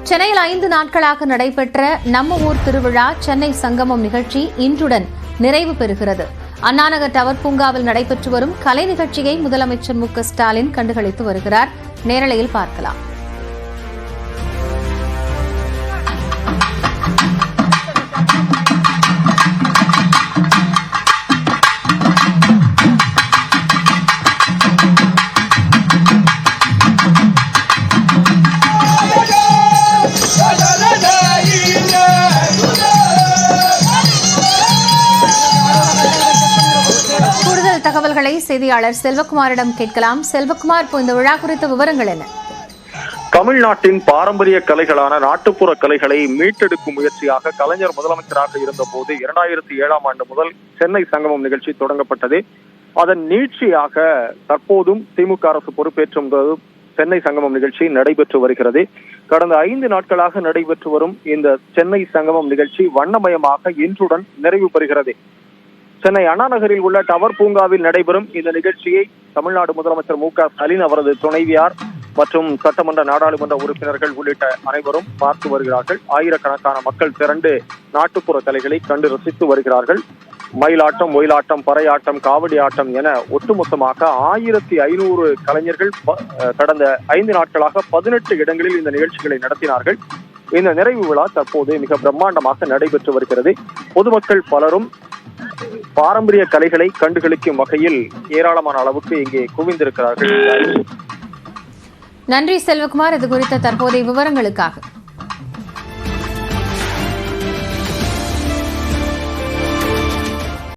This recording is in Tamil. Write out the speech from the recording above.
சென்னையில் 5 நாட்களாக நடைபெற்ற நம்ம ஊர் திருவிழா சென்னை சங்கமம் நிகழ்ச்சி இன்றுடன் நிறைவு பெறுகிறது. அண்ணாநகர் டவர் பூங்காவில் நடைபெற்று வரும் கலை நிகழ்ச்சியை முதலமைச்சர் மு.க.ஸ்டாலின் கண்டுகளித்து வருகிறார். நேரலையில் பார்க்கலாம். தகவல்களை செய்தியாளர் செல்வகுமாரிடம் கேட்கலாம். செல்வகுமார், இப்போ இந்த விழா குறித்த விவரங்கள் என்ன? தமிழ்நாட்டின் பாரம்பரிய கலைகளான நாட்டுப்புற கலைகளை மீட்டெடுக்கும் முயற்சியாக கலைஞர் முதலமைச்சராக இருந்தபோது 2007ஆம் ஆண்டு முதல் சென்னை சங்கமம் நிகழ்ச்சி தொடங்கப்பட்டது. அதன் நீட்சியாக தற்போதும் திமுக அரசு பொறுப்பேற்றும் போது சென்னை சங்கமம் நிகழ்ச்சி நடைபெற்று வருகிறது. கடந்த 5 நாட்களாக நடைபெற்று வரும் இந்த சென்னை சங்கமம் நிகழ்ச்சி வண்ணமயமாக இன்றுடன் நிறைவு பெறுகிறது. சென்னை அண்ணாநகரில் உள்ள டவர் பூங்காவில் நடைபெறும் இந்த நிகழ்ச்சியை தமிழ்நாடு முதலமைச்சர் மு.க.ஸ்டாலின், அவரது துணைவியார் மற்றும் சட்டமன்ற நாடாளுமன்ற உறுப்பினர்கள் உள்ளிட்ட அனைவரும் பார்த்து வருகிறார்கள். ஆயிரக்கணக்கான மக்கள் திரண்டு நாட்டுப்புற கலைகளை கண்டு ரசித்து வருகிறார்கள். மயிலாட்டம், ஒயிலாட்டம், பறையாட்டம், காவடி ஆட்டம் என ஒட்டுமொத்தமாக 1500 கலைஞர்கள் கடந்த 5 நாட்களாக 18 இடங்களில் இந்த நிகழ்ச்சிகளை நடத்தினார்கள். இந்த நிறைவு விழா தற்போது மிக பிரம்மாண்டமாக நடைபெற்று வருகிறது. பொதுமக்கள் பலரும் பாரம்பரிய கலைகளை கண்டுகளிக்கும் வகையில் ஏராளமான அளவுக்கு இங்கே குவிந்திருக்கிறார்கள். நன்றி செல்வகுமார், இது குறித்த தற்போதைய விவரங்களுக்காக.